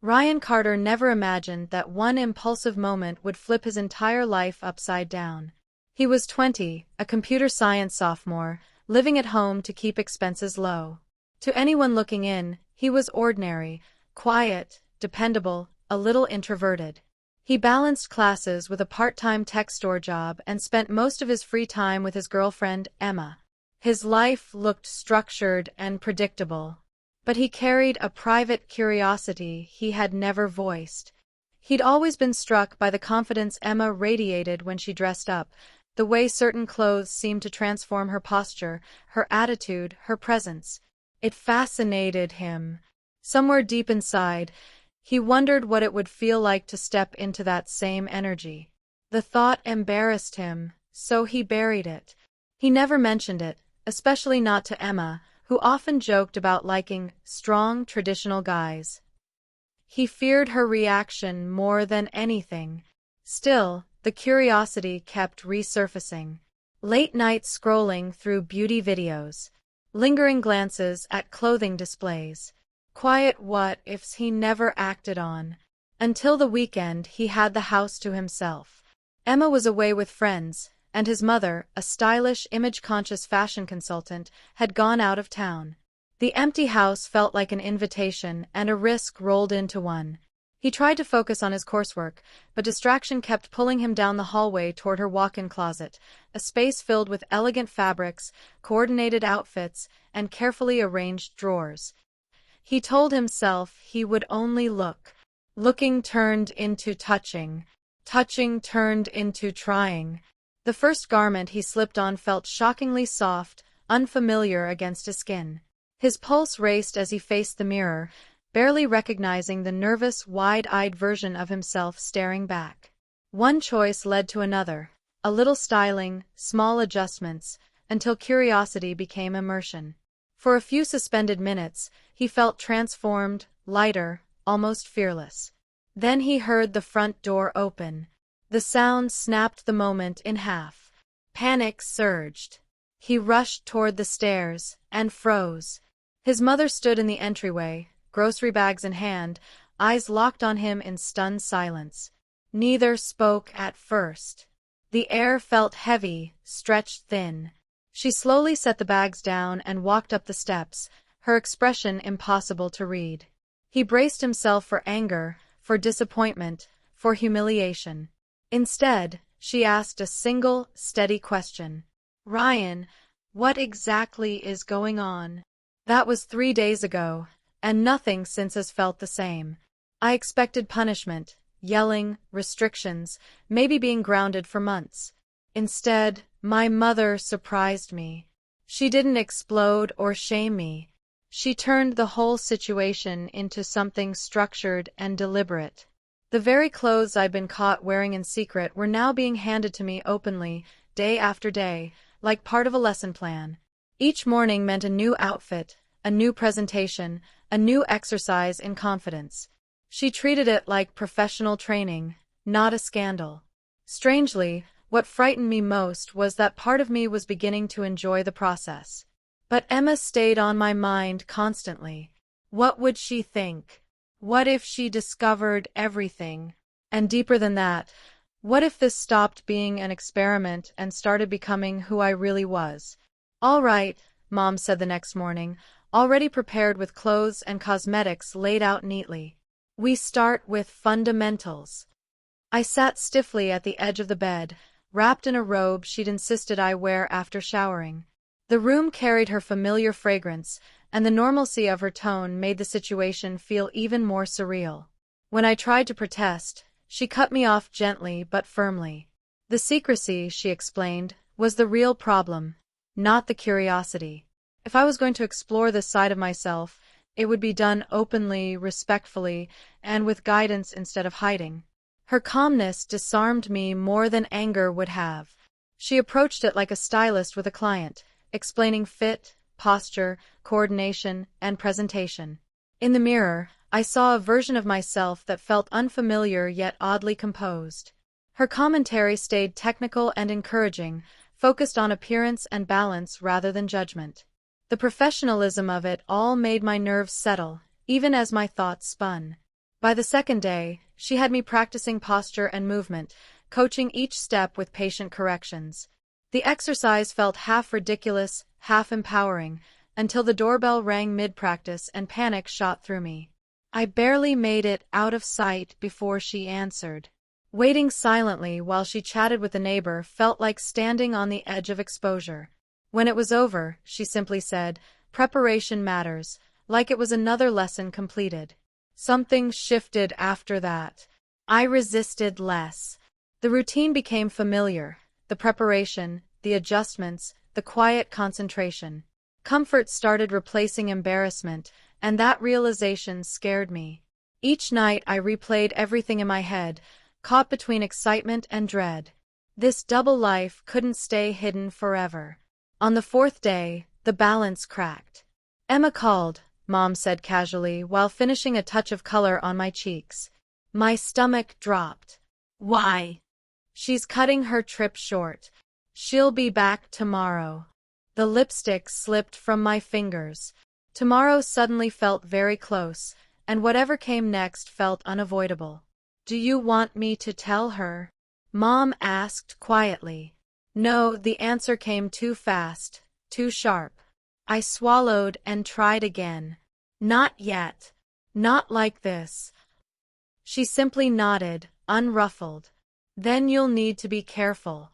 Ryan Carter never imagined that one impulsive moment would flip his entire life upside down. He was 20, a computer science sophomore, living at home to keep expenses low. To anyone looking in, he was ordinary, quiet, dependable, a little introverted. He balanced classes with a part-time tech store job and spent most of his free time with his girlfriend, Emma. His life looked structured and predictable, but he carried a private curiosity he had never voiced. He'd always been struck by the confidence Emma radiated when she dressed up, the way certain clothes seemed to transform her posture, her attitude, her presence. It fascinated him. Somewhere deep inside, he wondered what it would feel like to step into that same energy. The thought embarrassed him, so he buried it. He never mentioned it, especially not to Emma, who often joked about liking strong, traditional guys. He feared her reaction more than anything. Still, the curiosity kept resurfacing. Late nights scrolling through beauty videos, lingering glances at clothing displays, quiet what-ifs he never acted on. Until the weekend he had the house to himself. Emma was away with friends, and his mother, a stylish, image-conscious fashion consultant, had gone out of town. The empty house felt like an invitation, and a risk rolled into one. He tried to focus on his coursework, but distraction kept pulling him down the hallway toward her walk-in closet, a space filled with elegant fabrics, coordinated outfits, and carefully arranged drawers. He told himself he would only look. Looking turned into touching. Touching turned into trying. The first garment he slipped on felt shockingly soft, unfamiliar against his skin. His pulse raced as he faced the mirror, barely recognizing the nervous, wide-eyed version of himself staring back. One choice led to another, a little styling, small adjustments, until curiosity became immersion. For a few suspended minutes, he felt transformed, lighter, almost fearless. Then he heard the front door open. The sound snapped the moment in half. Panic surged. He rushed toward the stairs, and froze. His mother stood in the entryway, grocery bags in hand, eyes locked on him in stunned silence. Neither spoke at first. The air felt heavy, stretched thin. She slowly set the bags down and walked up the steps, her expression impossible to read. He braced himself for anger, for disappointment, for humiliation. Instead, she asked a single, steady question. "Ryan, what exactly is going on?" That was 3 days ago, and nothing since has felt the same. I expected punishment, yelling, restrictions, maybe being grounded for months. Instead, my mother surprised me. She didn't explode or shame me. She turned the whole situation into something structured and deliberate. The very clothes I'd been caught wearing in secret were now being handed to me openly, day after day, like part of a lesson plan. Each morning meant a new outfit, a new presentation, a new exercise in confidence. She treated it like professional training, not a scandal. Strangely, what frightened me most was that part of me was beginning to enjoy the process. But Emma stayed on my mind constantly. What would she think? What if she discovered everything? And deeper than that, what if this stopped being an experiment and started becoming who I really was? "All right," Mom said the next morning, already prepared with clothes and cosmetics laid out neatly. "We start with fundamentals." I sat stiffly at the edge of the bed, wrapped in a robe she'd insisted I wear after showering. The room carried her familiar fragrance, and the normalcy of her tone made the situation feel even more surreal. When I tried to protest, she cut me off gently but firmly. The secrecy, she explained, was the real problem, not the curiosity. If I was going to explore this side of myself, it would be done openly, respectfully, and with guidance instead of hiding. Her calmness disarmed me more than anger would have. She approached it like a stylist with a client, explaining fit, posture, coordination, and presentation. In the mirror, I saw a version of myself that felt unfamiliar yet oddly composed. Her commentary stayed technical and encouraging, focused on appearance and balance rather than judgment. The professionalism of it all made my nerves settle, even as my thoughts spun. By the second day, she had me practicing posture and movement, coaching each step with patient corrections. The exercise felt half ridiculous, half empowering, until the doorbell rang mid-practice and panic shot through me. I barely made it out of sight before she answered. Waiting silently while she chatted with a neighbor felt like standing on the edge of exposure. When it was over, she simply said, "Preparation matters," like it was another lesson completed. Something shifted after that. I resisted less. The routine became familiar, the preparation, the adjustments, the quiet concentration. Comfort started replacing embarrassment, and that realization scared me. Each night I replayed everything in my head, caught between excitement and dread. This double life couldn't stay hidden forever. On the fourth day, the balance cracked. "Emma called," Mom said casually while finishing a touch of color on my cheeks. My stomach dropped. "Why?" "She's cutting her trip short. She'll be back tomorrow." The lipstick slipped from my fingers. Tomorrow suddenly felt very close, and whatever came next felt unavoidable. "Do you want me to tell her?" Mom asked quietly. No, the answer came too fast, too sharp. I swallowed and tried again. "Not yet. Not like this." She simply nodded, unruffled. "Then you'll need to be careful."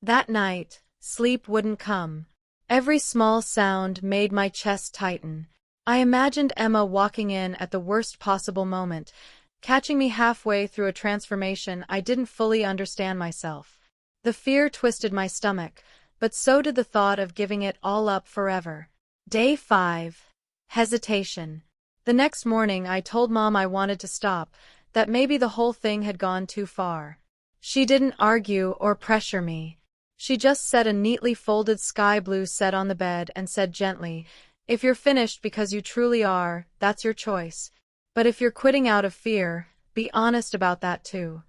That night, sleep wouldn't come. Every small sound made my chest tighten. I imagined Emma walking in at the worst possible moment, catching me halfway through a transformation I didn't fully understand myself. The fear twisted my stomach, but so did the thought of giving it all up forever. Day 5. Hesitation. The next morning I told Mom I wanted to stop, that maybe the whole thing had gone too far. She didn't argue or pressure me. She just set a neatly folded sky blue set on the bed and said gently, "If you're finished because you truly are, that's your choice. But if you're quitting out of fear, be honest about that too."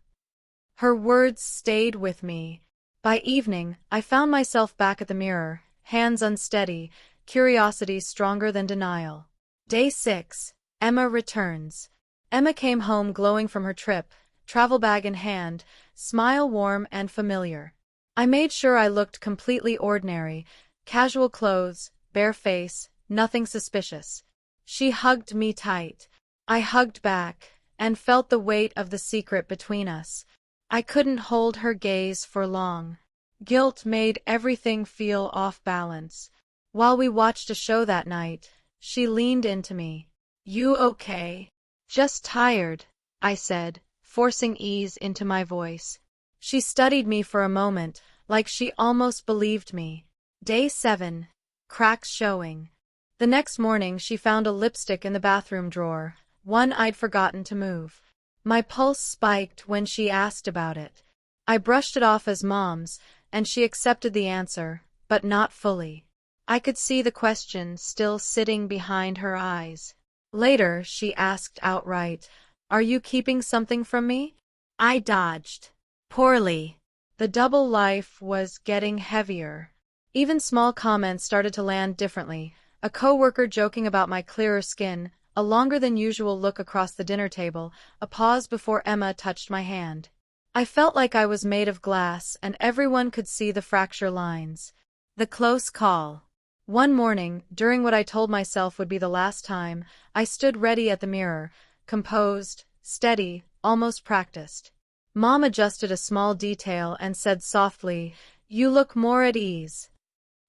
Her words stayed with me. By evening, I found myself back at the mirror, hands unsteady, curiosity stronger than denial. Day 6. Emma returns. Emma came home glowing from her trip, travel bag in hand, smile warm and familiar. I made sure I looked completely ordinary, casual clothes, bare face, nothing suspicious. She hugged me tight. I hugged back, and felt the weight of the secret between us. I couldn't hold her gaze for long. Guilt made everything feel off balance. While we watched a show that night, she leaned into me. "You okay?" "Just tired," I said, forcing ease into my voice. She studied me for a moment, like she almost believed me. Day 7. Cracks showing. The next morning she found a lipstick in the bathroom drawer, one I'd forgotten to move. My pulse spiked when she asked about it. I brushed it off as Mom's, and she accepted the answer, but not fully. I could see the question still sitting behind her eyes. Later, she asked outright, "Are you keeping something from me?" I dodged. Poorly. The double life was getting heavier. Even small comments started to land differently. A coworker joking about my clearer skin, a longer than usual look across the dinner table, a pause before Emma touched my hand. I felt like I was made of glass and everyone could see the fracture lines. The close call. One morning, during what I told myself would be the last time, I stood ready at the mirror, composed, steady, almost practiced. Mom adjusted a small detail and said softly, "You look more at ease."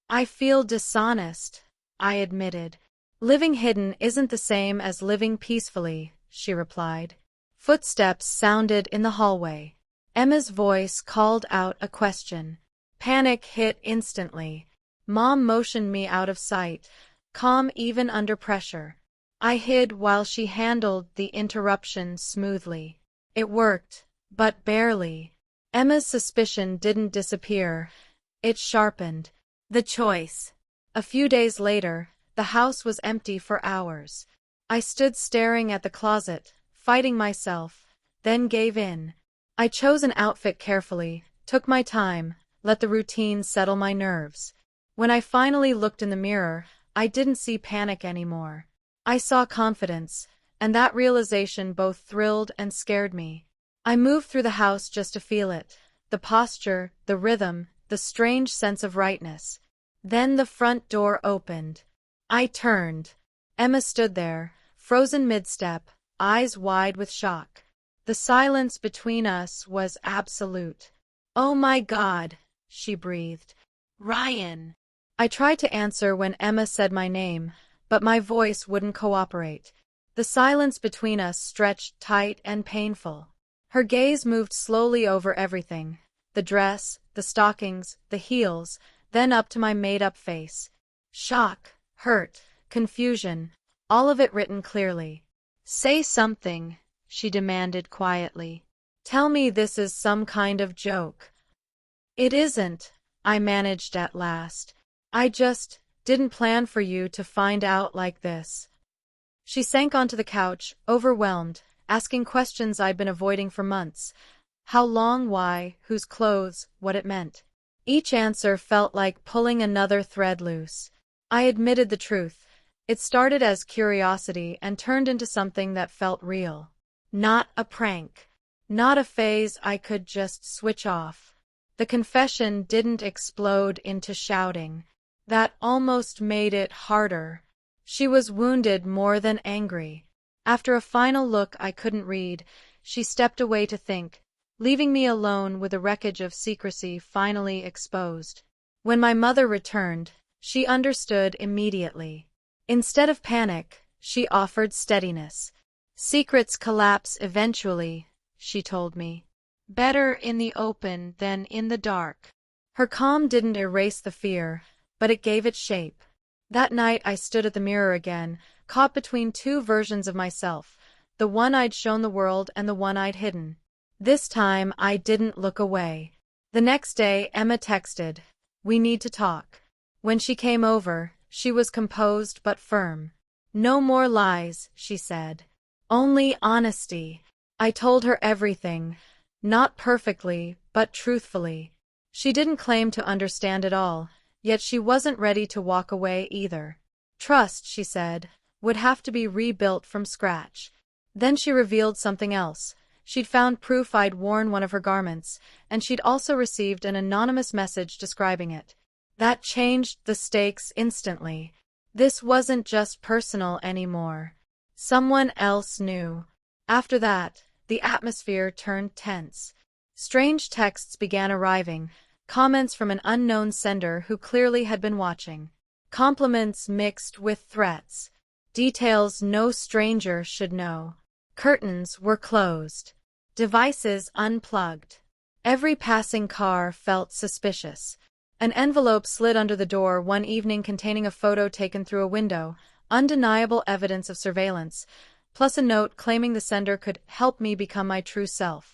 "I feel dishonest," I admitted. "Living hidden isn't the same as living peacefully," she replied. Footsteps sounded in the hallway. Emma's voice called out a question. Panic hit instantly. Mom motioned me out of sight, calm even under pressure. I hid while she handled the interruption smoothly. It worked, but barely. Emma's suspicion didn't disappear. It sharpened. The choice. A few days later, the house was empty for hours. I stood staring at the closet, fighting myself, then gave in. I chose an outfit carefully, took my time, let the routine settle my nerves. When I finally looked in the mirror, I didn't see panic anymore. I saw confidence, and that realization both thrilled and scared me. I moved through the house just to feel it, the posture, the rhythm, the strange sense of rightness. Then the front door opened. I turned. Emma stood there, frozen mid-step, eyes wide with shock. The silence between us was absolute. "Oh my God," she breathed. "Ryan." I tried to answer when Emma said my name, but my voice wouldn't cooperate. The silence between us stretched tight and painful. Her gaze moved slowly over everything, the dress, the stockings, the heels, then up to my made-up face. Shock, hurt, confusion, all of it written clearly. "Say something," she demanded quietly. "Tell me this is some kind of joke." "It isn't," I managed at last. "I just didn't plan for you to find out like this." She sank onto the couch, overwhelmed, asking questions I'd been avoiding for months. How long, why, whose clothes, what it meant. Each answer felt like pulling another thread loose. I admitted the truth. It started as curiosity and turned into something that felt real. Not a prank. Not a phase I could just switch off. The confession didn't explode into shouting. That almost made it harder. She was wounded more than angry. After a final look I couldn't read, she stepped away to think, leaving me alone with the wreckage of secrecy finally exposed. When my mother returned, she understood immediately. Instead of panic, she offered steadiness. "Secrets collapse eventually," she told me. "Better in the open than in the dark." Her calm didn't erase the fear, but it gave it shape. That night I stood at the mirror again, caught between two versions of myself, the one I'd shown the world and the one I'd hidden. This time I didn't look away. The next day Emma texted, "We need to talk." When she came over, she was composed but firm. "No more lies," she said. "Only honesty." I told her everything, not perfectly, but truthfully. She didn't claim to understand it all, yet she wasn't ready to walk away either. Trust, she said, would have to be rebuilt from scratch. Then she revealed something else. She'd found proof I'd worn one of her garments, and she'd also received an anonymous message describing it. That changed the stakes instantly. This wasn't just personal anymore. Someone else knew. After that, the atmosphere turned tense. Strange texts began arriving, comments from an unknown sender who clearly had been watching. Compliments mixed with threats. Details no stranger should know. Curtains were closed. Devices unplugged. Every passing car felt suspicious. An envelope slid under the door one evening containing a photo taken through a window, undeniable evidence of surveillance, plus a note claiming the sender could help me become my true self.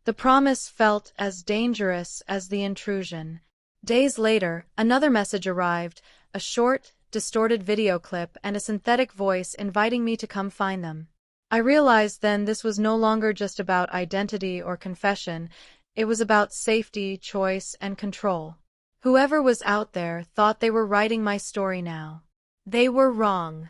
The promise felt as dangerous as the intrusion. Days later, another message arrived, a short, distorted video clip and a synthetic voice inviting me to come find them. I realized then this was no longer just about identity or confession, it was about safety, choice, and control. Whoever was out there thought they were writing my story now. They were wrong.